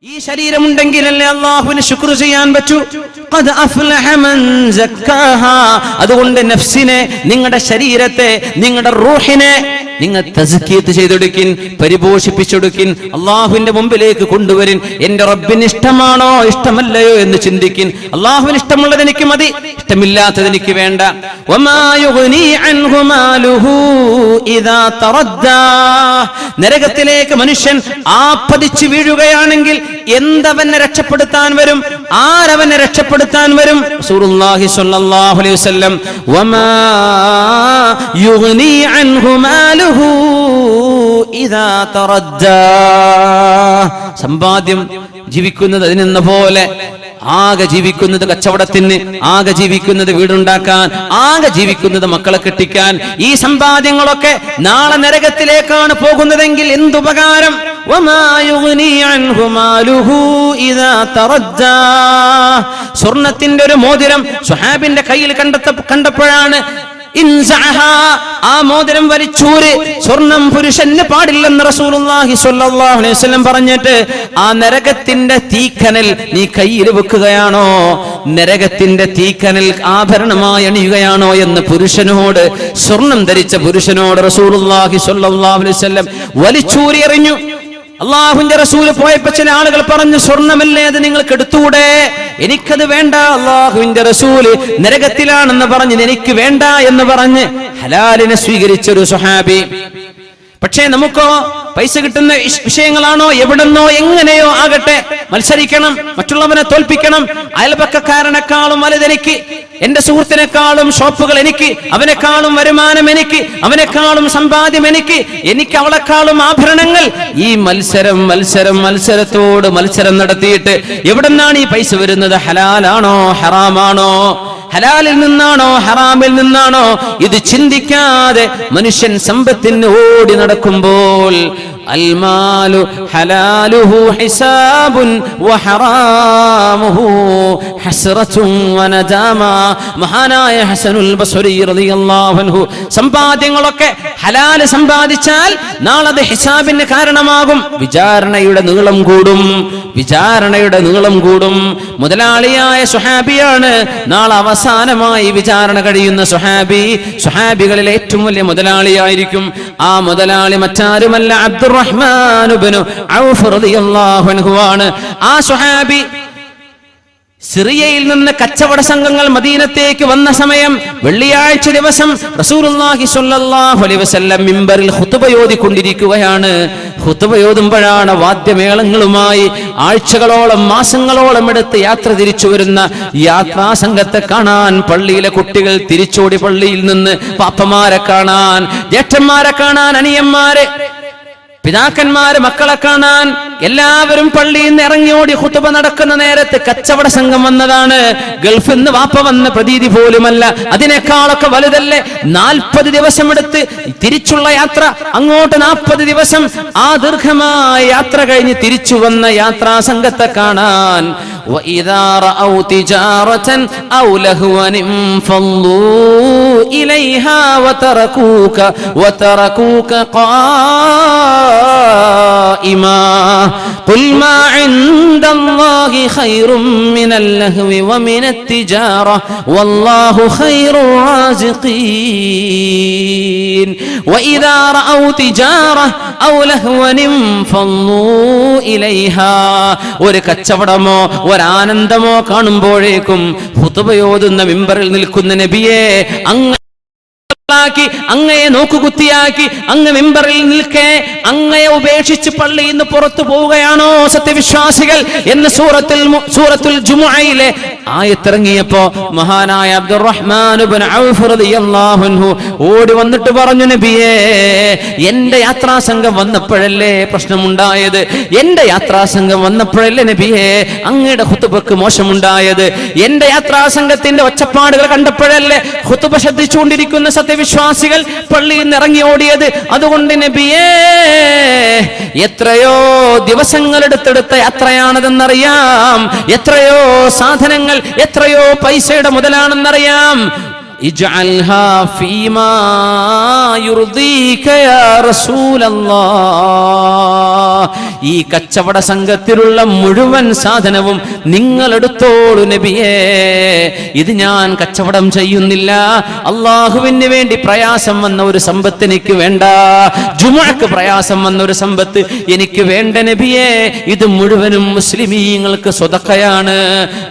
ഈ ശരീരമുണ്ടെങ്കിലല്ലേ അല്ലാഹുവിന് ശുക്ർ ചെയ്യാൻ പറ്റൂ. ഖദ് അഫ്ലഹ മൻ സക്കാഹാ. അതുകൊണ്ട് നഫ്സിനെ, നിങ്ങളുടെ ശരീരത്തെ, നിങ്ങളുടെ റൂഹിനെ നിങ്ങൾ തസ്കിയത്ത് ചെയ്തെടുക്കിൻ, പരിപോഷിപ്പിച്ചെടുക്കിൻ, അള്ളാഹുവിന്റെ മുമ്പിലേക്ക് കൊണ്ടുവരിൻ. എന്റെ റബ്ബിന് ഇഷ്ടമാണോ ഇഷ്ടമല്ലയോ എന്ന് ചിന്തിക്കിൻ. അള്ളാഹുവിന് ഇഷ്ടമുള്ളത് എനിക്ക് മതി, ഇഷ്ടമില്ലാത്തത് എനിക്ക് വേണ്ട. വമാ യുഗ്നി അൻഹു മാലുഹു ഇദാ തറദ്ദാ. നരകത്തിലേക്ക് മനുഷ്യൻ ആപ്പതിച്ചു വീഴുകയാണെങ്കിൽ എന്തവനെ രക്ഷപ്പെടുത്താൻ വരും? ആരവനെ രക്ഷപ്പെടുത്താൻ വരും? റസൂലുള്ളാഹി സ്വല്ലല്ലാഹു അലൈഹി വസല്ലം വമാ യുഗ്നി അൻഹു മാലുഹു ഇദാ തറദ്ദാ. സമ്പാദ്യം ജീവിക്കുന്നത് അതിനെന്ന പോലെ, ആകെ ജീവിക്കുന്നത് കച്ചവടത്തിന്, ആകെ ജീവിക്കുന്നത് വീടുണ്ടാക്കാൻ, ആകെ ജീവിക്കുന്നത് മക്കളെ കെട്ടിക്കാൻ. ഈ സമ്പാദ്യങ്ങളൊക്കെ നാളെ നരകത്തിലേക്കാണ് പോകുന്നതെങ്കിൽ എന്തുപകാരം? സ്വർണത്തിന്റെ ഒരു മോതിരം സ്വഹാബിന്റെ കയ്യിൽ കണ്ടപ്പോഴാണ് ആ മോതിരം വലിച്ചൂര്. സ്വർണം പുരുഷന് പാടില്ലെന്ന് റസൂലുള്ളാഹി സ്വല്ലല്ലാഹു അലൈഹി വസല്ലം പറഞ്ഞിട്ട് ആ നരകത്തിന്റെ തീക്കനൽ നീ കയ്യിൽ വെക്കുകയാണോ, നരകത്തിന്റെ തീക്കനൽ ആഭരണമായി അണിയുകയാണോ എന്ന് പുരുഷനോട്, സ്വർണം ധരിച്ച പുരുഷനോട് റസൂലുള്ളാഹി സ്വല്ലല്ലാഹു അലൈഹി വസല്ലം വലിച്ചൂരി എറിഞ്ഞു. അള്ളാഹുവിന്റെ റസൂല് പോയപ്പോ ചില ആളുകൾ പറഞ്ഞു, സ്വർണമല്ലേ അത് നിങ്ങൾക്ക് എടുത്തുകൂടെ? എനിക്കത് വേണ്ട. അള്ളാഹുവിന്റെ റസൂല് നരകത്തിലാണെന്ന് പറഞ്ഞ് എനിക്ക് വേണ്ട എന്ന് പറഞ്ഞ് ഹലാലിനെ സ്വീകരിച്ചൊരു സ്വഹാബി. പക്ഷേ നമുക്കോ പൈസ കിട്ടുന്ന വിഷയങ്ങളാണോ, എവിടെന്നോ എങ്ങനെയോ ആകട്ടെ, മത്സരിക്കണം, മറ്റുള്ളവനെ തോൽപ്പിക്കണം. അയൽപക്കക്കാരനെക്കാളും വലുതെനിക്ക്, എന്റെ സുഹൃത്തിനേക്കാളും ഷോപ്പുകൾ എനിക്ക്, അവനെക്കാളും വരുമാനം എനിക്ക്, അവനെക്കാളും സമ്പാദ്യം എനിക്ക് അവളെക്കാളും ആഭരണങ്ങൾ. ഈ മത്സരത്തോട് മത്സരം നടത്തിയിട്ട് എവിടെന്നാണ് ഈ പൈസ വരുന്നത്? ഹലാലാണോ ഹറാമാണോ? ഹലാലിൽ നിന്നാണോ ഹറാമിൽ നിന്നാണോ? ഇത് ചിന്തിക്കാതെ മനുഷ്യൻ സമ്പത്തിന് ഓടി നടക്കുമ്പോൾ അൽമാലു ഹലാലുഹു ഹിസാബുൻ വഹറാമുഹു ഹസ്റത്തുൻ വനദാമ. മഹാനായ ഹസനുൽ ബസ്രി റളിയല്ലാഹു അൻഹു, സമ്പാദ്യങ്ങളൊക്കെ ഹലാൽ സമ്പാദിച്ചാൽ നാളെ ഹിസാബിന് കാരണമാകും. വിചാരണയുടെ നീളം കൂടും. മുതലാളിയായ സ്വഹാബിയാണ് നാളെ അവസാനമായി വിചാരണ കഴിയുന്ന സ്വഹാബികളിൽ ഏറ്റവും വലിയ മുതലാളിയായിരിക്കും. ആ മുതലാളി മറ്റാരുമല്ല, അബ്ദുറഹ്മാൻ ഇബ്നു ഔഫ് റളിയല്ലാഹു അൻഹു ആണ്. ആ സ്വഹാബി സിറിയയിൽ നിന്ന് കച്ചവട സംഘങ്ങൾ മദീനത്തേക്ക് വന്ന സമയം, വെള്ളിയാഴ്ച ദിവസം റസൂലുള്ളാഹി സ്വല്ലല്ലാഹു അലൈഹി വസല്ലം മിമ്പറിൽ ഖുതുബ ഓതിക്കൊണ്ടിരിക്കുകയാണ്. ഖുതുബ ഓതുമ്പോഴാണ് വാദ്യമേളങ്ങളുമായി ആഴ്ചകളോളം മാസങ്ങളോളം എടുത്ത് യാത്ര തിരിച്ചു വരുന്ന യാത്രാ സംഘത്തെ കാണാൻ പള്ളിയിലെ കുട്ടികൾ തിരിച്ചോടി പള്ളിയിൽ നിന്ന് പാപ്പമാരെ കാണാൻ, ജ്യേഷ്ഠന്മാരെ കാണാൻ, അനിയന്മാരെ, പിതാക്കന്മാര് മക്കളെ കാണാൻ എല്ലാവരും പള്ളിയിൽ നിന്ന് ഇറങ്ങിയോടി. ഖുതുബ നടക്കുന്ന നേരത്ത് കച്ചവട സംഘം വന്നതാണ്. ഗൾഫിൽ നിന്ന് വാപ്പ വന്ന പ്രതീതി പോലുമല്ല, അതിനേക്കാളൊക്കെ വലുതല്ലേ. 40 ദിവസം എടുത്ത് തിരിച്ചുള്ള യാത്ര, അങ്ങോട്ട് 40 ദിവസം. ആ ദീർഘമായ യാത്ര കഴിഞ്ഞ് തിരിച്ചു വന്ന യാത്രാ സംഘത്തെ കാണാൻ وَإِذَا رَأَوْا تِجَارَةً أَوْ لَهْوًا انفَضُّوا إِلَيْهَا وَتَرَكُوكَ قَائِمًا قُلْ مَا عِندَ اللَّهِ خَيْرٌ مِنَ اللَّهْوِ وَمِنَ التِّجَارَةِ وَاللَّهُ خَيْرُ الرَّازِقِينَ وَإِذَا رَأَوْا تِجَارَةً أَوْ لَهْوًا انفَضُّوا إِلَيْهَا. ഒരു കച്ചവടമോ ഒരാനന്ദമോ കാണുമ്പോഴേക്കും ഖുതുബയോതുന്ന മിമ്പറിൽ നിൽക്കുന്ന നബിയെ അങ്ങയെ നോക്കുകുത്തിയാക്കി അങ്ങ് മിമ്പറിൽ നിൽക്കെ അങ്ങയെ ഉപേക്ഷിച്ച് പള്ളിയിൽ നിന്ന് പുറത്തു പോവുകയാണോ സത്യവിശ്വാസികൾ എന്ന് സൂറത്തുൽ ജുമുഅയിലെ ആയത്തിറങ്ങിയപ്പോ മഹാനായ അബ്ദുറഹ്മാൻ ഇബ്നു ഔഫ് റളിയല്ലാഹു അൻഹു ഓടി വന്നിട്ട് പറഞ്ഞു, നബിയേ, എന്റെ യാത്രാ സംഘം വന്നപ്പോഴല്ലേ പ്രശ്നമുണ്ടായത്? എന്റെ യാത്രാ സംഘം വന്നപ്പോഴല്ലേ നബിയേ അങ്ങയുടെ ഖുതുബക്ക് മോശമുണ്ടായത്? എന്റെ യാത്രാ സംഘത്തിന്റെ ഒച്ചപ്പാടുകൾ കണ്ടപ്പോഴല്ലേ ഖുതുബ ശ്രദ്ധിച്ചുകൊണ്ടിരിക്കുന്ന സത്യവിശ്വാസികൾ പള്ളിയിൽ നിന്ന് ഇറങ്ങി ഓടിയത്? അതുകൊണ്ട് നബിയേ, എത്രയോ ദിവസങ്ങൾ എടുത്തെടുത്ത യാത്രയാണതെന്നറിയാം, എത്രയോ സാധനങ്ങൾ, എത്രയോ പൈസയുടെ മുതലാണെന്നറിയാം. ഇജ്അൽഹാ ഫീമാ യുർദീക യാ റസൂലല്ലാഹ്. ഈ കച്ചവട സംഘത്തിലുള്ള മുഴുവൻ സാധനവും നിങ്ങൾ എടുത്തോളൂ നബിയേ. ഇത് ഞാൻ കച്ചവടം ചെയ്യുന്നില്ല, അള്ളാഹുവിന് വേണ്ടി പ്രയാസം വന്ന ഒരു സമ്പത്ത് എനിക്ക് വേണ്ട, ജുമുഅക്ക് പ്രയാസം വന്ന ഒരു സമ്പത്ത് എനിക്ക് വേണ്ട നബിയേ. ഇത് മുഴുവനും മുസ്ലിമീങ്ങൾക്ക് സ്വതക്കയാണ്.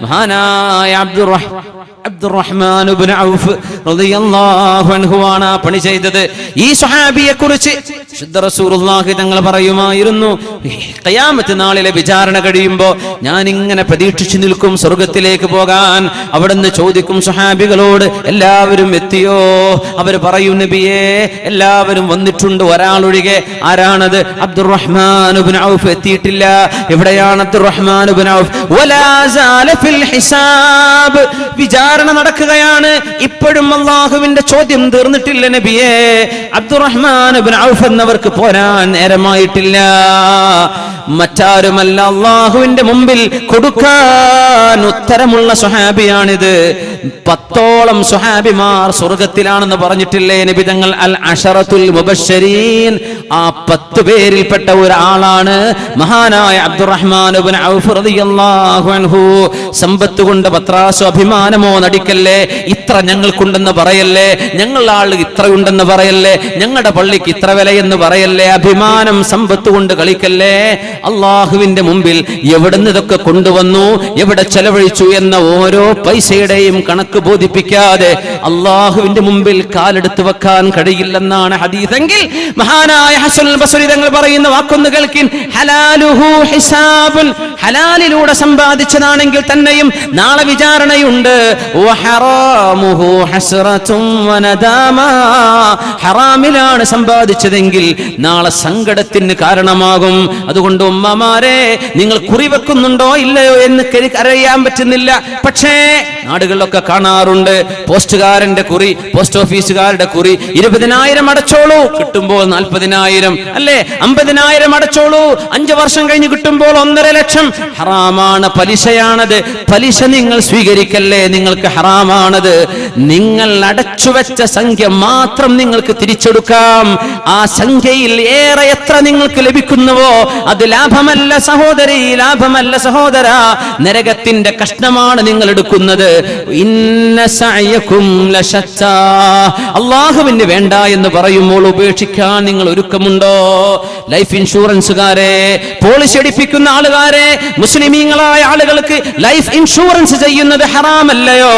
മഹാനായ അബ്ദുറഹ്മാൻ ഇബ്നു ഔഫ് റളിയല്ലാഹു അൻഹു ആണ് പണി ചെയ്തത്. ഈ സ്വഹാബിയെ കുറിച്ച് ശുദ്ധ റസൂലുള്ളാഹി തങ്ങൾ പറയുമായിരുന്നു, ഖിയാമത്ത് നാളിലെ വിചാരണ കഴിയുമ്പോൾ ഞാൻ ഇങ്ങനെ പ്രതീക്ഷിച്ചു നിൽക്കും സ്വർഗത്തിലേക്ക് പോകാൻ. അവിടുന്ന് ചോദിക്കും സ്വഹാബികളോട്, എല്ലാവരും എത്തിയോ? അവർ പറയും, നബിയേ എല്ലാവരും വന്നിട്ടുണ്ട്, ഒരാളൊഴികെ. ആരാണത്? അബ്ദുറഹ്മാൻ ഇബ്നു ഔഫ് എത്തിയിട്ടില്ല. എവിടെയാണ് അബ്ദുറഹ്മാൻ ഇബ്നു ഔഫ്? വലാ സാല ഫിൽ ഹിസാബ്. വിചാരണ നടക്കുകയാണ്, ഇപ്പോഴും അല്ലാഹുവിന്റെ ചോദ്യം തീർന്നിട്ടില്ല നബിയേ. അബ്ദുറഹ്മാൻ ഇബ്നു ഔഫ് എന്നവർക്ക് പോരാൻ നേരമായിട്ടില്ല. മറ്റാരുമല്ല, അല്ലാഹുവിന്റെ മുമ്പിൽ കൊടുക്കാൻ ഉത്തരമുള്ള സ്വഹാബിയാണിത്. 10ഓളം സ്വഹാബിമാർ സ്വർഗത്തിലാണെന്ന് പറഞ്ഞിട്ടില്ലേ നബി തങ്ങൾ? അൽ അശറത്തുൽ മുബശ്ശരീൻ, ആ 10 പേരിൽപ്പെട്ട ഒരാളാണ് മഹാനായ അബ്ദുറഹ്മാൻ ഇബ്നു ഔഫ് റളിയല്ലാഹു അൻഹു. സമ്പത്ത് കൊണ്ട് പത്രാസോ അഭിമാനമോ നടിക്കല്ലേ, ഇത്ര ഞങ്ങൾക്കുണ്ടെന്ന് പറയല്ലേ, ഞങ്ങളുടെ ആൾ ഇത്രയുണ്ടെന്ന് പറയല്ലേ, ഞങ്ങളുടെ പള്ളിക്ക് ഇത്ര വിലയെന്ന് പറയല്ലേ, അഭിമാനം സമ്പത്ത് കൊണ്ട് കളിക്കല്ലേ. അള്ളാഹുവിന്റെ മുമ്പിൽ എവിടുന്ന് ഇതൊക്കെ കൊണ്ടുവന്നു, എവിടെ ചെലവഴിച്ചു എന്ന ഓരോ പൈസയുടെയും കണക്ക് ബോധിപ്പിക്കാതെ അള്ളാഹുവിന്റെ മുമ്പിൽ കാലെടുത്ത് വെക്കാൻ കഴിയില്ലെന്നാണ് ഹദീസെങ്കിൽ മഹാനായ ഹസനുൽ ബസ്രി തങ്ങൾ പറയുന്ന വാക്കൊന്ന് കേൾക്കിൻ. ഹലാലുഹു ഹിസാബുൻ, ഹലാലിലൂടെ സമ്പാദിച്ചതാണെങ്കിൽ തന്നെയും നാളെ വിചാരണയുണ്ട്. വഹറാമുഹു ഹസ്റത്തും വനദാമ, ഹറാമിലാണ് സമ്പാദിച്ചതെങ്കിൽ നാളെ സങ്കടത്തിന് കാരണമാകും. അതുകൊണ്ട് ഉമ്മമാരെ, നിങ്ങൾ കുറിവെക്കുന്നുണ്ടോ ഇല്ലയോ എന്ന് അറിയാൻ പറ്റുന്നില്ല. പക്ഷേ നാടുകളിലൊക്കെ കാണാറുണ്ട്, പോസ്റ്റുകാരന്റെ കുറി, പോസ്റ്റ് ഓഫീസുകാരുടെ കുറി, 20,000 അടച്ചോളൂ, കിട്ടുമ്പോൾ 40,000, അല്ലേ 50,000 അടച്ചോളൂ, 5 വർഷം കഴിഞ്ഞ് കിട്ടുമ്പോൾ 1.5 ലക്ഷം. ഹറാമാണ്, പലിശയാണത്. പലിശ നിങ്ങൾ സ്വീകരിക്കല്ലേ, നിങ്ങൾക്ക് ഹറാമാണത്. നിങ്ങൾ അടച്ചുവെച്ച സംഖ്യ മാത്രം നിങ്ങൾക്ക് തിരിച്ചെടുക്കാം. ആ സംഖ്യയിൽ ഏറെ എത്ര നിങ്ങൾക്ക് ലഭിക്കുന്നുവോ അത് ലാഭമല്ല സഹോദരി, ലാഭമല്ല സഹോദര, നരകത്തിന്റെ കഷ്ണമാണ് നിങ്ങൾ എടുക്കുന്നത്. ഇന്ന സഅയകും ലശത്താ, അല്ലാഹുവിന് വേണ്ട എന്ന് പറയുമ്പോൾ ഉപേക്ഷിക്കാൻ നിങ്ങൾ ഒരുക്കമുണ്ടോ? ലൈഫ് ഇൻഷുറൻസുകാരെ, പോളിസി എടുപ്പിക്കുന്ന ആളുകാരെ, മുസ്ലിമീങ്ങളായ ആളുകൾക്ക് ലൈഫ് ഇൻഷുറൻസ് ചെയ്യുന്നത് ഹറാമല്ലയോ?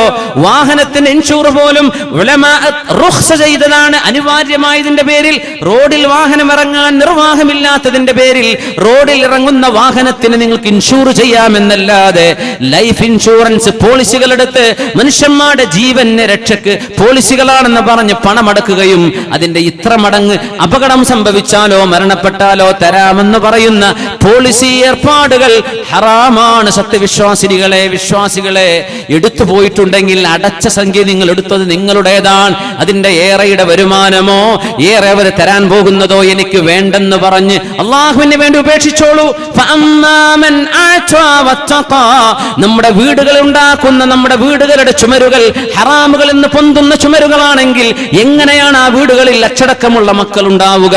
വാഹനത്തിന് ഇൻഷൂർ പോലും ഉലമാ റുഖ്സ ചെയ്തതാണ്. അനിവാര്യമായതിന്റെ പേരിൽ, റോഡിൽ വാഹനം ഇറങ്ങാൻ നിർവാഹമില്ലാത്തതിന്റെ പേരിൽ റോഡിൽ ഇറങ്ങുന്ന വാഹനത്തിന് നിങ്ങൾക്ക് ഇൻഷൂർ ചെയ്യാമെന്നല്ലാതെ ലൈഫ് ഇൻഷുറൻസ് പോളിസികൾ എടുത്ത് മനുഷ്യന്മാരുടെ ജീവന് രക്ഷക്ക് പോളിസികളാണെന്ന് പറഞ്ഞ് പണമടക്കുകയും അതിന്റെ ഇത്ര മടങ്ങ് അപകടം സംഭവിച്ചാലോ മരണപ്പെട്ടാലോ തരാമെന്ന് പറയുന്ന പോളിസി ഏർപ്പാടുകൾ ഹറാമാണ്. സത്യവിശ്വാസികളെ, വിശ്വാസികളെ, എടുത്തു പോയിട്ടുണ്ടെങ്കിൽ അടച്ച സംഖ്യ നിങ്ങൾ എടുത്തത് നിങ്ങളുടേതാണ്. അതിന്റെ ഏറെയുടെ വരുമാനമോ ഏറെ അവർ തരാൻ പോകുന്നതോ എനിക്ക് വേണ്ടെന്ന് പറഞ്ഞ് അള്ളാഹുവിന് വേണ്ടി ഉപേക്ഷിച്ചോളൂ. നമ്മുടെ വീടുകൾ ഉണ്ടാക്കുന്ന, നമ്മുടെ വീടുകളുടെ ചുമരുകൾ ഹറാമുകൾ എന്ന് പൊന്തുന്ന ചുമരുകളാണെങ്കിൽ എങ്ങനെയാണ് ആ വീടുകളിൽ അച്ചടക്കമുള്ള മക്കൾ ഉണ്ടാവുക?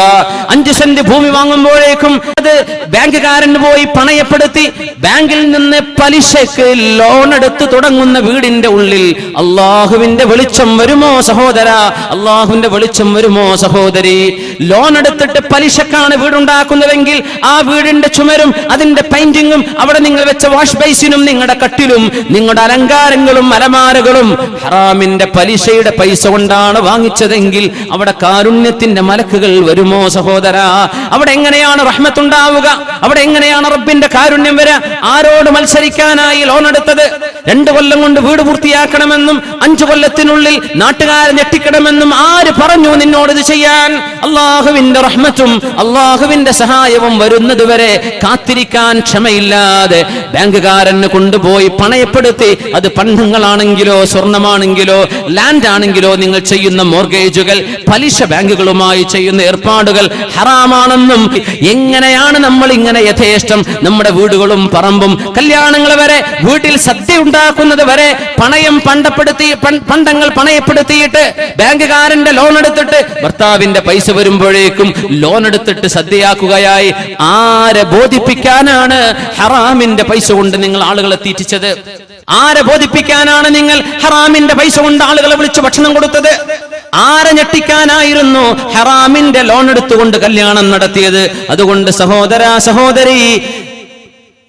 5 സെന്റ് ഭൂമി വാങ്ങുമ്പോഴേക്കും അത് ബാങ്കുകാരന് പോയി പണയപ്പെടുത്തി ബാങ്കിൽ നിന്ന് പലിശക്ക് ലോൺ എടുത്ത് തുടങ്ങുന്ന വീടിന്റെ ഉള്ളിൽ അള്ളാഹുവിന്റെ വെളിച്ചം വരുമോ സഹോദര? അള്ളാഹുവിന്റെ വെളിച്ചം വരുമോ സഹോദരി? ലോൺ എടുത്തിട്ട് പലിശക്കാണ് വീടുണ്ടാക്കുന്നതെങ്കിൽ ആ വീടിന്റെ ചുമരും അതിന്റെ പെയിന്റിങ്ങും അവിടെ നിങ്ങൾ വെച്ച വാഷ് ബേസിനും നിങ്ങളുടെ കട്ടിലും നിങ്ങളുടെ അലങ്കാരങ്ങളും അലമാരകളും ഹറാമിന്റെ പലിശയുടെ പൈസ കൊണ്ടാണ് വാങ്ങിച്ചതെങ്കിൽ അവിടെ കാരുണ്യത്തിന്റെ മലക്കുകൾ വരുമോ സഹോദര? അവിടെ എങ്ങനെയാണ് റഹ്മത്തുണ്ടാവുക? അവിടെ എങ്ങനെയാണ് റബ്ബിന്റെ കാരുണ്യം വരിക? ആരോട് മത്സരിക്കാനായി ലോൺ എടുത്തത്? 2 കൊല്ലം കൊണ്ട് വീട് പൂർത്തിയാക്കണമെന്നും 5 കൊല്ലത്തിനുള്ളിൽ നാട്ടുകാരെ ഞെട്ടിക്കണമെന്നും ആര് പറഞ്ഞു നിന്നോട് ഇത് ചെയ്യാൻ? അള്ളാഹുവിന്റെ റഹ്മത്തും അള്ളാഹുവിന്റെ സഹായവും വരുന്നത് വരെ കാത്തിരിക്കാൻ ക്ഷമയില്ലാതെ ബാങ്കുകാരന് കൊണ്ടുപോയി പണയപ്പെടുത്തി, അത് പണ്ടങ്ങളാണെങ്കിലോ സ്വർണമാണെങ്കിലോ ലാൻഡ് ആണെങ്കിലോ നിങ്ങൾ ചെയ്യുന്ന മോർഗേജുകൾ, പലിശ ബാങ്കുകളുമായി ചെയ്യുന്ന ഏർപ്പാടുകൾ ഹറാമാണെന്നും എങ്ങനെയാണ് നമ്മൾ ഇങ്ങനെ അങ്ങനെ യഥേഷ്ടം നമ്മുടെ വീടുകളും പറമ്പും കല്യാണങ്ങൾ വരെ, വീട്ടിൽ സദ്യ ഉണ്ടാക്കുന്നത് വരെ പണ്ടങ്ങൾ പണയപ്പെടുത്തിയിട്ട് ബാങ്കുകാരന്റെ ലോൺ എടുത്തിട്ട് ഭർത്താവിന്റെ പൈസ വരുമ്പോഴേക്കും ലോൺ എടുത്തിട്ട് സദ്യയാക്കുകയായി. ആരെ ബോധിപ്പിക്കാനാണ് ഹറാമിന്റെ പൈസ കൊണ്ട് നിങ്ങൾ ആളുകളെ തീറ്റിച്ചത്? ആരെ ബോധിപ്പിക്കാനാണ് നിങ്ങൾ ഹറാമിന്റെ പൈസ കൊണ്ട് ആളുകളെ വിളിച്ച് ഭക്ഷണം കൊടുത്തത്? ആരെ ഞെട്ടിക്കാനായിരുന്നു ഹറാമിന്റെ ലോൺ എടുത്തുകൊണ്ട് കല്യാണം നടത്തിയത്? അതുകൊണ്ട് സഹോദര സഹോദരി,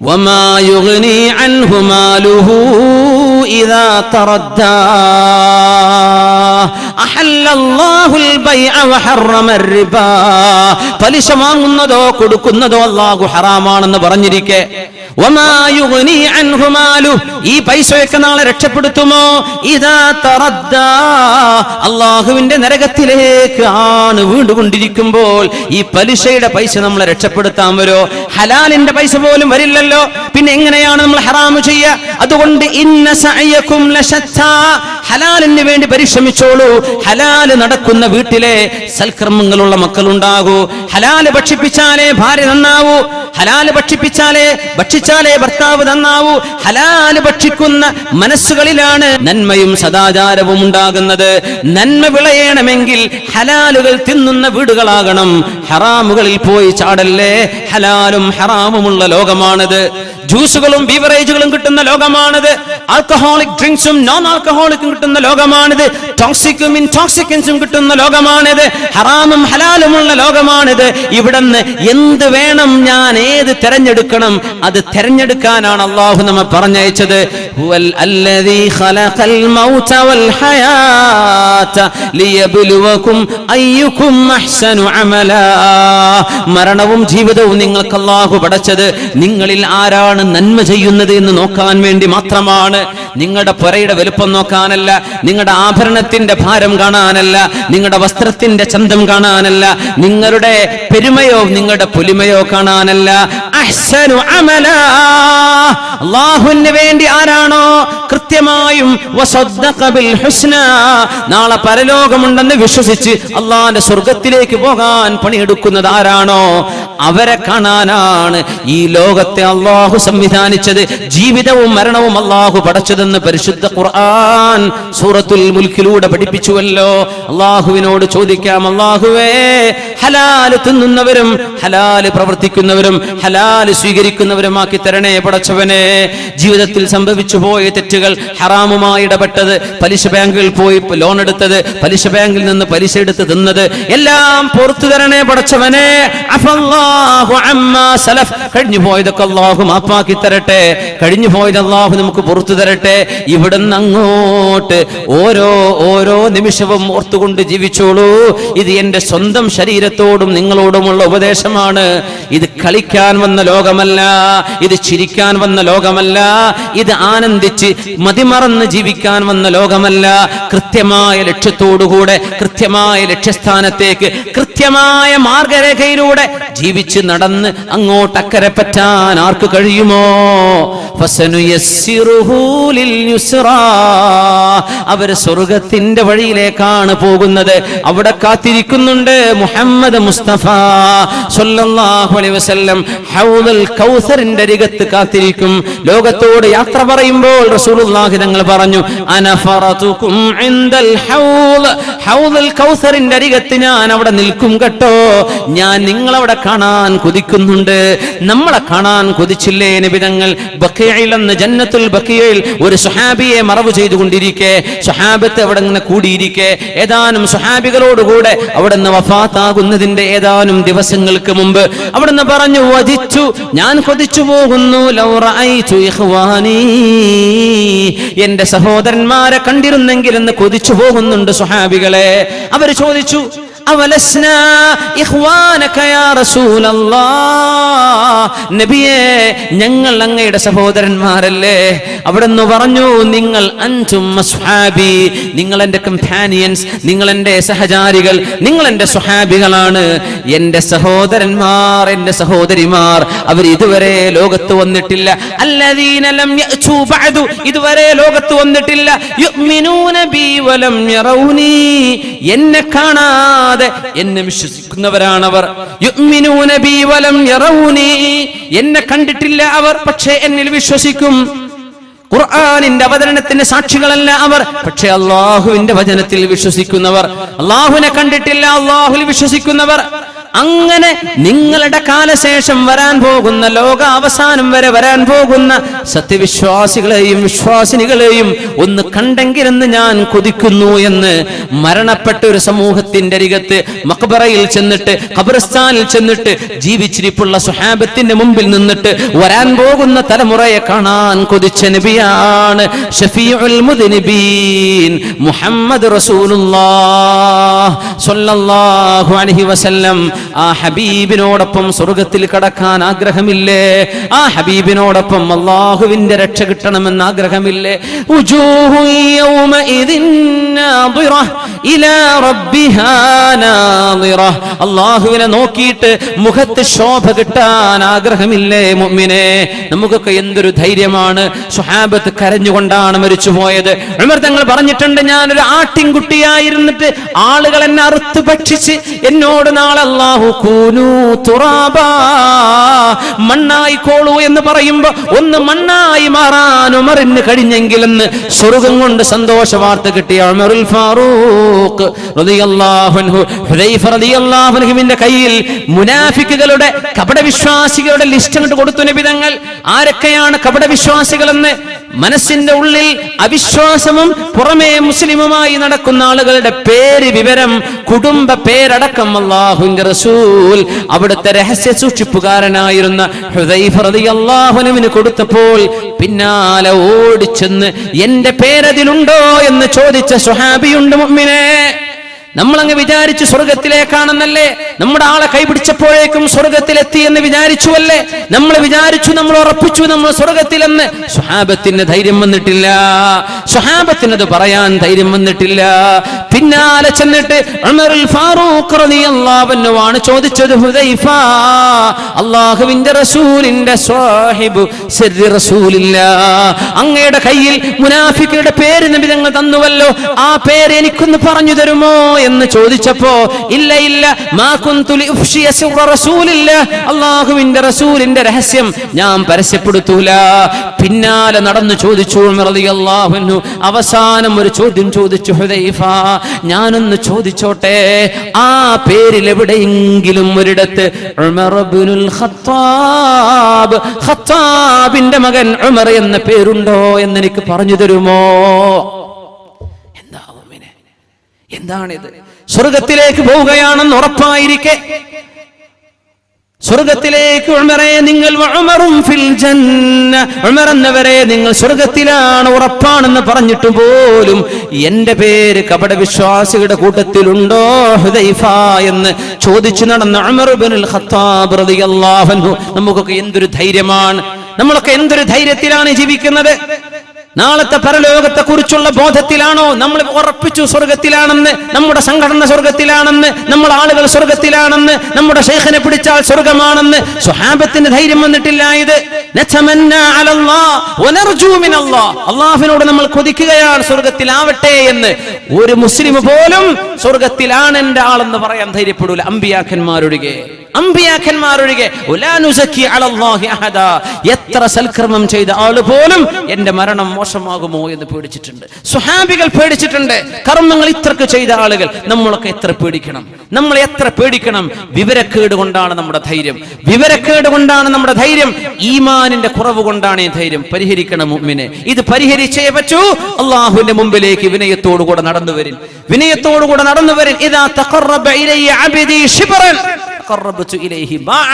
وما يغني عنه ماله إذا تردى أحل الله البيع وحرم الربا. പലിശ വാങ്ങുന്നതോ കൊടുക്കുന്നതോ അല്ലാഹു ഹറാമാണെന്ന് പറഞ്ഞിരിക്കെ വമാ യുഗ്നി അൻഹു മാലു, ഈ പൈസയൊക്കെ നാളെ രക്ഷപ്പെടുത്തുമോ? ഇദാ തറദ്ദാ, അല്ലാഹുവിന്റെ നരകത്തിലേക്ക് ആണ് വീണ്ടുകൊണ്ടിരിക്കുമ്പോൾ ഈ പലിശയുടെ പൈസ നമ്മളെ രക്ഷപ്പെടുത്താൻ വരുമോ? ഹലാലിന്റെ പൈസ പോലും വരില്ലല്ലോ, പിന്നെ എങ്ങനെയാണ് നമ്മൾ ഹറാമു ചെയ്യുക? അതുകൊണ്ട് ഇന്ന സഅയകും ലശത്താ, ഹലാലിന് വേണ്ടി പരിശ്രമിച്ചോളൂ. ഹലാല് നടക്കുന്ന വീട്ടിലെ സൽക്കർമ്മങ്ങളുള്ള മക്കളുണ്ടാകൂ. ഹലാല് ഭക്ഷിപ്പിച്ചാലേ ഭാര്യ നന്നാവൂ. ഹലാല് ഭക്ഷിച്ചാലേ ഭർത്താവ് നന്നാവൂ. ഹലാല് ഭക്ഷിക്കുന്ന മനസ്സുകളിലാണ് നന്മയും സദാചാരവും ഉണ്ടാകുന്നത്. നന്മ വിളയണമെങ്കിൽ ഹലാലുകൾ തിന്നുന്ന വീടുകളാകണം. ഹറാമുകളിൽ പോയി ചാടല്ലേ. ഹലാലും ഹറാമുമുള്ള ലോകമാണിത്. ജ്യൂസുകളും ബീവറേജുകളും കിട്ടുന്ന ലോകമാണിത്. ആൽക്കഹോളിക് ഡ്രിങ്ക്സും നോൺ ആൽക്കഹോളിക്കും കിട്ടുന്ന ലോകമാണിത്. ടോക്സിക്കും ഇൻടോക്സിക്കൻസും കിട്ടുന്ന ലോകമാണിത്. ഹറാമും ഹലാലുമുള്ള ലോകമാണിത്. ഇവിടുന്ന് എന്ത് വേണം, ഞാൻ ഏത് തെരഞ്ഞെടുക്കണം, അത് തെരഞ്ഞെടുക്കാനാണ് അല്ലാഹു നമ്മെ പറഞ്ഞയച്ചത്. ഹുവൽ അല്ലദീ ഖലഖൽ മൗത വൽ ഹയാത ലിയബ്ലുവകും അയ്യുകും അഹ്സനു അമലാ. മരണവും ജീവിതവും നിങ്ങൾക്ക് അല്ലാഹു പടച്ചത് നിങ്ങളിൽ ആരാണ് നന്മ ചെയ്യുന്നത് എന്ന് നോക്കാൻ വേണ്ടി മാത്രമാണ്. നിങ്ങളുടെ പുരയുടെ വലുപ്പം നോക്കാനല്ല, നിങ്ങളുടെ ആഭരണത്തിന്റെ ഭാരം കാണാനല്ല, നിങ്ങളുടെ വസ്ത്രത്തിന്റെ ചന്തം കാണാനല്ല, നിങ്ങളുടെ പെരുമയോ നിങ്ങളുടെ പൊലിമയോ കാണാനല്ല. അഹ്സനു അമലാ, അല്ലാഹുവിന് വേണ്ടി ആരാണോ കൃത്യമായും വസദ്ദഖ ബിൽ ഹുസ്ന, നാളെ പരലോകമുണ്ടെന്ന് വിശ്വസിച്ച് അല്ലാഹുവിന്റെ സ്വർഗ്ഗത്തിലേക്ക് പോകാൻ പണിയെടുക്കുന്നത് ആരാണോ അവരെ കാണാനാണ് ഈ ലോകത്തെ അല്ലാഹു സംവിധാനിച്ചത്. ജീവിതവും മരണവും അല്ലാഹു പടച്ചതെന്ന് പരിശുദ്ധ ഖുർആൻ സൂറത്തുൽ മുൽക്കിലൂടെ പഠിപ്പിച്ചുവല്ലോ. അല്ലാഹുവിനോട് ചോദിക്കാം, അല്ലാഹുവേ, ഹലാല് തിന്നുന്നവരും ഹലാല് പ്രവർത്തിക്കുന്നവരും ഹലാല് സ്വീകരിക്കുന്നവരുമാക്കി തരണേ പടച്ചവനെ. ജീവിതത്തിൽ സംഭവിച്ചു പോയ തെറ്റുകൾ, ഹറാമുമായി ഇടപെട്ടത്, പലിശ ബാങ്കിൽ പോയി ലോൺ എടുത്തത്, പലിശ ബാങ്കിൽ നിന്ന് പലിശ എടുത്ത് തിന്നത്, എല്ലാം പുറത്തു തരണേ പടച്ചവനെ. അഫല്ലാഹു അമ്മാ സലഫ്, കഴിഞ്ഞു പോയതൊക്കെ അല്ലാഹു മാപ്പാക്കി തരട്ടെ. കഴിഞ്ഞു പോയത് അല്ലാഹു നമുക്ക് പുറത്തു തരട്ടെ. ഇവിടുന്ന് അങ്ങോട്ട് ഓരോ നിമിഷവും ഓർത്തുകൊണ്ട് ജീവിച്ചോളൂ. ഇത് എന്റെ സ്വന്തം ശരീരത്തോടും നിങ്ങളോടുമുള്ള ഉപദേശമാണ്. ഇത് കളിക്കാൻ വന്ന ലോകമല്ല, ഇത് ചിരിക്കാൻ വന്ന ലോകമല്ല, ഇത് ആനന്ദിച്ച് മതിമറന്ന് ജീവിക്കാൻ വന്ന ലോകമല്ല. കൃത്യമായ ലക്ഷ്യത്തോടുകൂടെ കൃത്യമായ ലക്ഷ്യസ്ഥാനത്തേക്ക് കൃത്യമായ മാർഗരേഖയിലൂടെ ജീവിച്ച് നടന്ന് അങ്ങോട്ട് അക്കരെ പറ്റാൻ ആർക്ക് കഴിയുമോ? ഫസനുയസ്സിറുഹു ലിൽ യുസ്റാ, അവർ സ്വർഗ്ഗത്തിന്റെ വഴിയിലേക്കാണ് പോകുന്നത്. അവിടെ കാത്തിരിക്കുന്നുണ്ട് മുഹമ്മദ് മുസ്തഫ സ്വല്ലല്ലാഹു അലൈഹി വസല്ലം. ഹൗദുൽ കൗസറിന്റെ അരികത്ത് കാത്തിരിക്കും. ലോകത്തോട് യാത്ര പറയുമ്പോൾ റസൂലുള്ളാഹി തങ്ങൾ പറഞ്ഞു, അന ഫറതുകും ഇൻദൽ ഹൗദ്, ഹൗദുൽ കൗസറിന്റെ അരികത്ത് ഞാൻ അവിടെ നിൽക്കും കേട്ടോ. ഞാൻ നിങ്ങളവിടെ കാണാൻ കൊതിക്കുന്നുണ്ട്. നമ്മളെ കാണാൻ കൊതിച്ചില്ലേ നബി തങ്ങൾ? ബഖീഇൽ എന്ന് ജന്നത്തുൽ ബഖീഇൽ ഒരു സ്വഹാബിയെ മറവ് ചെയ്തുകൊണ്ടിരിക്കെ, സ്വഹാബത്ത് അവിടെ ഇങ്ങനെ കൂടിയിരിക്കെ, ഏതാനും സ്വഹാബികളോടുകൂടെ അവിടെ നിന്ന് വഫാത്താകുന്നതിന്റെ ഏതാനും ദിവസങ്ങൾക്ക് മുമ്പ് അവിടുന്ന് പറഞ്ഞു, വദിച്ചു, ഞാൻ കൊതിച്ചു പോകുന്നു, ലൗ റഅയ്തു ഇഖ്വാനി, എന്റെ സഹോദരന്മാരെ കണ്ടിരുന്നെങ്കിൽ എന്ന് കൊതിച്ചു പോകുന്നുണ്ട് സ്വഹാബികളെ. അവർ ചോദിച്ചു, അവലസ്നാ ഇഖ്വാനക യാ റസൂലല്ലാഹ്, നബിയേ, ഞങ്ങൾ അങ്ങയുടെ സഹോദരന്മാരല്ലേ? അവിടുന്ന് പറഞ്ഞു, നിങ്ങൾ അൻതും അസ്ഹാബി, നിങ്ങൾ എൻ്റെ കമ്പാനിയൻസ്, നിങ്ങൾ എൻ്റെ സഹചാരികൾ, നിങ്ങൾ എൻ്റെ സ്വഹാബികളാണ്. എൻ്റെ സഹോദരന്മാർ, എൻ്റെ സഹോദരിമാർ, അവർ ഇതുവരെ ലോകത്ത് വന്നിട്ടില്ല. അല്ലദീന ലം യഅ്തു ബഅദു, ഇതുവരെ ലോകത്ത് വന്നിട്ടില്ല. യുഅ്മിനൂന ബി വലം യറൗനി, എന്നെ കാണാൻ അല്ലാതെ എന്നെ വിശ്വസിക്കുന്നവരാണവർ. യുഅ്മിനൂന ബി വലം യറൗനി, എന്നെ കണ്ടിട്ടില്ല അവർ, പക്ഷേ എന്നിൽ വിശ്വസിക്കും. ഖുർആനിന്റെ അവതരണത്തിന് സാക്ഷികളല്ല അവർ, പക്ഷേ അല്ലാഹുവിന്റെ വചനത്തിൽ വിശ്വസിക്കുന്നവർ. അല്ലാഹുവിനെ കണ്ടിട്ടില്ല, അല്ലാഹുവിൽ വിശ്വസിക്കുന്നവർ. അങ്ങനെ നിങ്ങളുടെ കാലശേഷം വരാൻ പോകുന്ന, ലോകാവസാനം വരെ വരാൻ പോകുന്ന സത്യവിശ്വാസികളെയും വിശ്വാസിനികളെയും ഒന്ന് കണ്ടെങ്കിലെന്ന് ഞാൻ കൊതിക്കുന്നു എന്ന് മരണപ്പെട്ട ഒരു സമൂഹത്തിന്റെ അരികത്ത് മഖ്ബറയിൽ ചെന്നിട്ട്, ഖബർസ്ഥാനിൽ ചെന്നിട്ട് ജീവിച്ചിരിപ്പുള്ള സ്വഹാബത്തിന്റെ മുമ്പിൽ നിന്നിട്ട് വരാൻ പോകുന്ന തലമുറയെ കാണാൻ കൊതിച്ച നബിയാണ് ഷഫീഉൽ മുദ്നിബീൻ മുഹമ്മദ് റസൂലുള്ളാഹ് സ്വല്ലല്ലാഹു അലൈഹി വസല്ലം. ആ ഹബീബിനോടൊപ്പം സ്വർഗത്തിൽ കടക്കാൻ ആഗ്രഹമില്ലേ? ആ ഹബീബിനോടൊപ്പം അല്ലാഹുവിന്റെ രക്ഷ കിട്ടണമെന്ന് ആഗ്രഹമില്ലേ? ഉജൂഹു യൗമഇദിൻ നാദിറ ഇലാ റബ്ബിഹാ നാദിറ. അല്ലാഹുവിനെ നോക്കിയിട്ട് മുഖത്ത് ശോഭ കിട്ടാൻ ആഗ്രഹമില്ലേ മുഅ്മിനേ? നമുക്കൊക്കെ എന്തൊരു ധൈര്യമാണ്. സ്വഹാബത്ത് കരഞ്ഞുകൊണ്ടാണ് മരിച്ചുപോയത്. ഉമർ തങ്ങൾ പറഞ്ഞിട്ടുണ്ട്, ഞാനൊരു ആട്ടിൻകുട്ടിയായിരുന്നിട്ട് ആളുകൾ എന്നെ അറുത്ത് ഭക്ഷിച്ച് എന്നോട് നാളെ അല്ലാഹു കൂനൂ തുറാബാ, മണ്ണായിക്കോളൂ എന്ന് പറയുമ്പോ ഒന്ന് മണ്ണായി മാറാൻ ഉമറിന് കഴിഞ്ഞെങ്കിലെന്ന് സ്വർഗം കൊണ്ട് സന്തോഷ വാർത്ത കിട്ടിയ ഉമറുൽ ഫാറൂഖ് റളിയല്ലാഹു അൻഹു, ഹുദൈഫ റളിയല്ലാഹു അൻഹുവിന്റെ കയ്യിൽ മുനാഫിക്കുകളുടെ, കപടവിശ്വാസികളുടെ ലിസ്റ്റ് അങ്ങോട്ട് കൊടുത്തു നബി തങ്ങൾ. ആരൊക്കെയാണ് കപടവിശ്വാസികളെന്ന്? മനസ്സിന്റെ ഉള്ളിൽ അവിശ്വാസവും പുറമേ മുസ്ലിമുമായി നടക്കുന്ന ആളുകളുടെ പേര്, വിവരം, കുടുംബ പേരടക്കം അല്ലാഹുവിന്റെ റസൂൽ അവിടുത്തെ രഹസ്യ സൂക്ഷിപ്പുകാരനായിരുന്ന ഹുദൈഫ റളിയല്ലാഹു അൻഹുവിന് കൊടുത്തപ്പോൾ പിന്നാലെ ഓടിച്ചെന്ന് എന്റെ പേരതിലുണ്ടോ എന്ന് ചോദിച്ച സ്വഹാബിയുണ്ട് മുഅ്മിനേ. നമ്മളങ്ങ് വിചാരിച്ചു സ്വർഗത്തിലേക്കാണെന്നല്ലേ? നമ്മുടെ ആളെ കൈപിടിച്ചപ്പോഴേക്കും സ്വർഗത്തിലെത്തി എന്ന് വിചാരിച്ചുവല്ലേ? നമ്മൾ വിചാരിച്ചു, നമ്മൾ ഉറപ്പിച്ചു നമ്മൾ സ്വർഗത്തിലെന്ന്. സ്വഹാബത്തിന് ധൈര്യം വന്നിട്ടില്ല, സ്വഹാബത്തിനത് പറയാൻ ധൈര്യം വന്നിട്ടില്ല. പിന്നാലെ ചെന്നിട്ട് ഉമറുൽ ഫാറൂഖ് റളിയല്ലാഹു അൻഹു ആണ് ചോദിച്ചത്, ഹുദൈഫ, അല്ലാഹുവിന്റെ റസൂലിന്റെ സ്വഹിബ് സിർരി റസൂലില്ലാ, അങ്ങയുടെ കയ്യിൽ മുനാഫിക്കുകളുടെ പേര് നബി തങ്ങൾ തന്നുവല്ലോ, ആ പേര് എനിക്കൊന്ന് പറഞ്ഞു തരുമോ എന്ന് ചോദിച്ചപ്പോ ഇല്ല ഇല്ല, മാ കുന്തു ലിഉഫ്ശിയ സിർറ റസൂലില്ലാഹ്, അല്ലാഹുവിന്റെ റസൂലിന്റെ രഹസ്യം ഞാൻ പരസ്യപ്പെടുത്തൂല. പിന്നാലെ നടന്നു ചോദിച്ചു ഉമർ റളിയല്ലാഹു അൻഹു. അവസാനം ഒരു ചോദ്യം ചോദിച്ചു, ഹുദൈഫ, ഞാനൊന്ന് ചോദിച്ചോട്ടെ, ആ പേരിൽ എവിടെയെങ്കിലും ഒരിടത്ത് ഉമർ ഇബ്നുൽ ഖത്താബ്, ഖത്താബിന്റെ മകൻ ഉമർ എന്ന പേരുണ്ടോ എന്ന് എനിക്ക് പറഞ്ഞു തരുമോ? എന്താണിത്? സ്വർഗത്തിലേക്ക് പോവുകയാണെന്ന് ഉറപ്പായിരിക്കെ, സ്വർഗത്തിലേക്ക് ഉമറേ നിങ്ങൾ, ഉമറും ഫിൽ ജന്ന, ഉമർ എന്നവരെ നിങ്ങൾ സ്വർഗത്തിലാണ് ഉറപ്പാണെന്ന് പറഞ്ഞിട്ട് പോലും എന്റെ പേര് കപടവിശ്വാസികളുടെ കൂട്ടത്തിലുണ്ടോ ഹുദൈഫ എന്ന് ചോദിച്ചു നടന്ന ഉമർ ഇബ്നുൽ ഖത്താബ് റളിയല്ലാഹു അൻഹു. നമുക്കൊക്കെ എന്തൊരു ധൈര്യമാണ്, നമ്മളൊക്കെ എന്തൊരു ധൈര്യത്തിലാണ് ജീവിക്കുന്നത്. നാളത്തെ പരലോകത്തെ കുറിച്ചുള്ള ബോധത്തിലാണോ നമ്മൾ ഉറപ്പിച്ചു സ്വർഗത്തിലാണെന്ന്, നമ്മുടെ സംഘടന സ്വർഗത്തിലാണെന്ന്, നമ്മുടെ ആളുകൾ സ്വർഗത്തിലാണെന്ന്, നമ്മുടെ ശൈഖിനെ പിടിച്ചാൽ സ്വർഗമാണെന്ന്? സ്വഹാബത്തിന് ധൈര്യം വന്നിട്ടില്ല. ഇത് അല്ലാഹുവിനോട് നമ്മൾ കൊതിക്കുകയാണ് സ്വർഗത്തിലാവട്ടെ എന്ന്. ഒരു മുസ്ലിം പോലും സ്വർഗത്തിലാണ് എന്റെ ആളെന്ന് പറയാൻ ധൈര്യപ്പെടൂല, അമ്പിയാക്കന്മാരൊഴികെ, അമ്പിയാക്കന്മാരൊഴികെ. എത്ര സൽക്കർമ്മം ചെയ്ത ആള് പോലും എന്റെ മരണം മോശമാകുമോ എന്ന് പേടിച്ചിട്ടുണ്ട്. സ്വഹാബികൾ പേടിച്ചിട്ടുണ്ട്. കർമ്മങ്ങൾ ഇത്രക്ക് ചെയ്ത ആളുകൾ. നമ്മളൊക്കെ എത്ര പേടിക്കണം, നമ്മൾ എത്ര പേടിക്കണം. വിവരക്കേട് കൊണ്ടാണ് നമ്മുടെ ധൈര്യം, വിവരക്കേട് കൊണ്ടാണ് നമ്മുടെ ധൈര്യം. ഈമാനിന്റെ കുറവ് കൊണ്ടാണ് ഈ ധൈര്യം. പരിഹരിക്കണം മുഅ്മിനെ, ഇത് പരിഹരിച്ചേ പറ്റൂ. അല്ലാഹുവിന്റെ മുമ്പിലേക്ക് വിനയത്തോടുകൂടെ നടന്നു വരിൻ, വിനയത്തോടുകൂടെ നടന്നു വരിൻ. ഇദാ തഖറബ ഇലയ്യ അബ്ദി ശിബ്റൻ തഖറബതു ഇലൈഹി ബാഅ,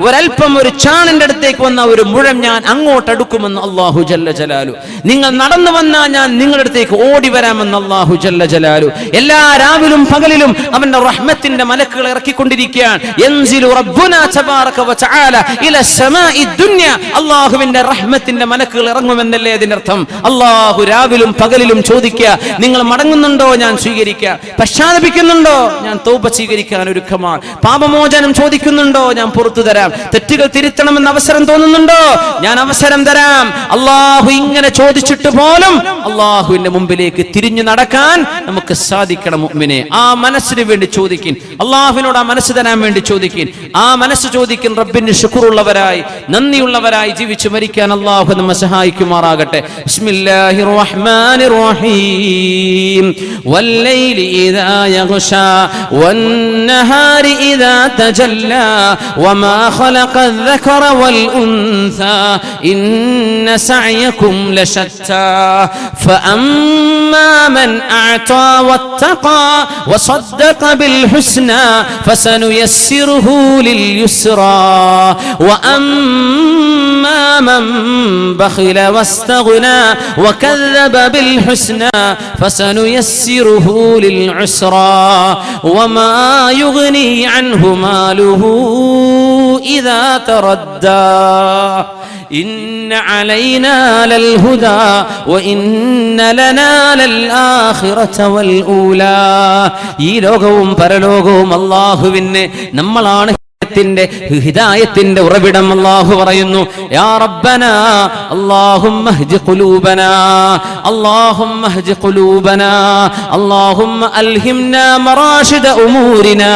ഒരൽപ്പം ഒരു ചാണിന്റെ അടുത്തേക്ക് വന്ന ഒരു മുഴം ഞാൻ അങ്ങോട്ട് അടുക്കുമെന്ന് അല്ലാഹു ജല്ല ജലാലു. നിങ്ങൾ നടന്നു വന്നാൽ ഞാൻ നിങ്ങളുടെ അടുത്തേക്ക് ഓടി വരാമെന്ന് അല്ലാഹു ജല്ല ജലാലു. എല്ലാ രാവിലും പകലിലും അവന്റെ റഹ്മത്തിന്റെ മലക്കുകൾ ഇറക്കിക്കൊണ്ടിരിക്കുകയാണ്. യൻസിലു റബ്ബുനാ തബാറക വ തആല ഇല സമാഇ ദുനിയ, അല്ലാഹുവിന്റെ റഹ്മത്തിന്റെ മലക്കുകൾ ഇറങ്ങുമെന്നല്ലേ അതിന്റെ അർത്ഥം. അല്ലാഹു രാവിലും പകലിലും ചോദിക്കുക, നിങ്ങൾ മടങ്ങുന്നുണ്ടോ? ഞാൻ സ്വീകരിക്കാം. പശ്ചാത്തപിക്കുന്നുണ്ടോ? ഞാൻ തൗബ സ്വീകരിക്കാൻ ഒരുക്കമാണ്. പാപമോചനം മോചനം ചോദിക്കുന്നുണ്ടോ? ഞാൻ പുറത്തു തരാം. തെറ്റുകൾ തിരുത്തണമെന്ന് അവസരം തോന്നുന്നുണ്ടോ? ഞാൻ അവസരം തരാം. അള്ളാഹു ഇങ്ങനെ ചോദിച്ചിട്ട് പോലും അള്ളാഹുവിന്റെ മുമ്പിലേക്ക് തിരിഞ്ഞു നടക്കാൻ നമുക്ക് സാധിക്കണം. മുഅ്മിനെ, ആ മനസ്സിന് വേണ്ടി ചോദിക്കിൻ. അള്ളാഹുവിനോട് ആ മനസ്സ് തരാൻ വേണ്ടി ചോദിക്കിൻ. ആ മനസ്സ് ചോദിക്കിൻ. റബ്ബിന് ശുക്റുള്ളവരായി, നന്ദിയുള്ളവരായി ജീവിച്ചു മരിക്കാൻ അള്ളാഹു നമ്മെ സഹായിക്കുമാറാകട്ടെ. ബിസ്മില്ലാഹിർ റഹ്മാനിർ റഹീം. വല്ലൈലി ഇദാ യഗ്ശാ വന്നഹാരി ഇദാ തജല്ലാ വമാ ഖലഖൽ ദകറ വൽ ഉൻസാ ഇന്ന സഅയകും ലശത്താ ഫഅമ്മാ മൻ അഅതാ വത്തഖാ വസദ്ദഖ ബിൽ ഹുസ്നാ ഫസനുയസ്സിറുഹു ലിൽ യുസ്റാ വഅമ്മാ മൻ ബഖില വസ്തഗ്നാ വകذب بالحسنى فسنيسره للعسرى وما يغني عنه ماله إذا تردى إن علينا للهدى وإن لنا للآخرة والأولى. ഈ ലോകവും പരലോകവും അല്ലാഹുവിനെ നമ്മളാണ് ഹിദായത്തിന്റെ ഉറവിടം. അല്ലാഹു പറയുന്നു, യാ റബ്ബനാ അല്ലാഹുമ്മ ഹ്ദി ഖുലൂബനാ അല്ലാഹുമ്മ ഹ്ദി ഖുലൂബനാ അല്ലാഹുമ്മ അൽഹിംനാ മറാഷിദ ഉമൂരിനാ.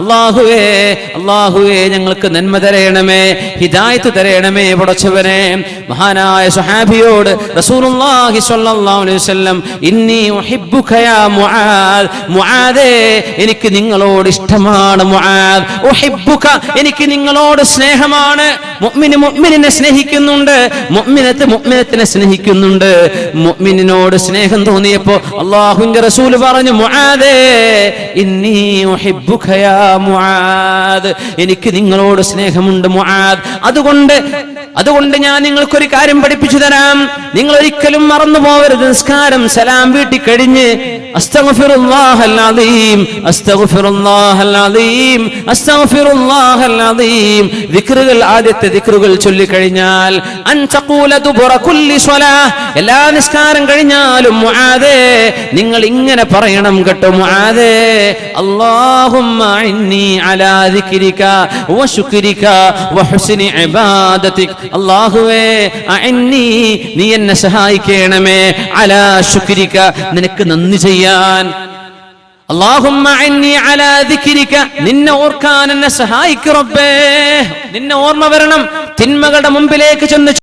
അല്ലാഹുവേ ഞങ്ങൾക്ക് നന്മ തരയണമേ, ഹിദായത്ത് തരയണമേ പടച്ചവനെ. മഹാനായ സ്വഹാബിയോട് റസൂലുള്ളാഹി സ്വല്ലല്ലാഹു അലൈഹി വസല്ലം ഇന്നി ഉഹിബ്ബുക യാ മുആദ്, മുആദേ എനിക്ക് നിങ്ങളോട് ഇഷ്ടമാണ്. മുആദ് എനിക്ക് നിങ്ങളോട് സ്നേഹമാണ്. മുഅ്മിന് മുഅ്മിനിനെ സ്നേഹിക്കുന്നുണ്ട്, മുഅ്മിനത്ത് മുഅ്മിനത്തിനെ സ്നേഹിക്കുന്നുണ്ട്. മുഅ്മിനിനോട് സ്നേഹം തോന്നിയപ്പോ അല്ലാഹുവിന്റെ റസൂൽ പറഞ്ഞു, മുആദേ ഇന്നി ഉഹിബ്ബുക യാ മുആദ്, എനിക്ക് നിങ്ങളോട് സ്നേഹമുണ്ട് മുആദ്. അതുകൊണ്ട് ഞാൻ നിങ്ങൾക്കൊരു കാര്യം പഠിപ്പിച്ചു തരാം. നിങ്ങൾ ഒരിക്കലും മറന്നു പോകരുത്. നിസ്കാരം സലാം വീട്ടി കഴിഞ്ഞ് അസ്തഗ്ഫിറുല്ലാഹൽ അദീം അസ്തഗ്ഫിറുല്ലാഹൽ അദീം അസ്തഗ്ഫിറുല്ലാഹൽ അദീം ദിക്റുകൾ, ആദ്യത്തെ ദിക്റുകൾ ചൊല്ലിക്കഴിഞ്ഞാൽ അൻ തഖൂല ദുബറ കുല്ലി സ്വലാഹ്, എല്ലാ നിസ്കാരം കഴിഞ്ഞാലും മുആദേ നിങ്ങൾ ഇങ്ങനെ പറയണം കേട്ടോ. മുആദേ അല്ലാഹുമ്മ ഇന്നി അലാ ദിക്രിക വശുക്രിക വഹുസ്നി ഇബാദതിക. അല്ലാഹുവേ അഇന്നി, നീ എന്നെ സഹായിക്കണമേ, അലാ ശുക്രിക, നിനക്ക് നന്ദി ചെയ്യാൻ. അല്ലാഹുമ്മ അഇന്നി അലാ ദിക്രിക, നിന്നെ ഓർക്കാൻ എന്നെ സഹായിക്കു റബ്ബേ. നിന്നെ ഓർമ്മ വരണം. തിന്മകളുടെ മുമ്പിലേക്ക് ചെന്ന്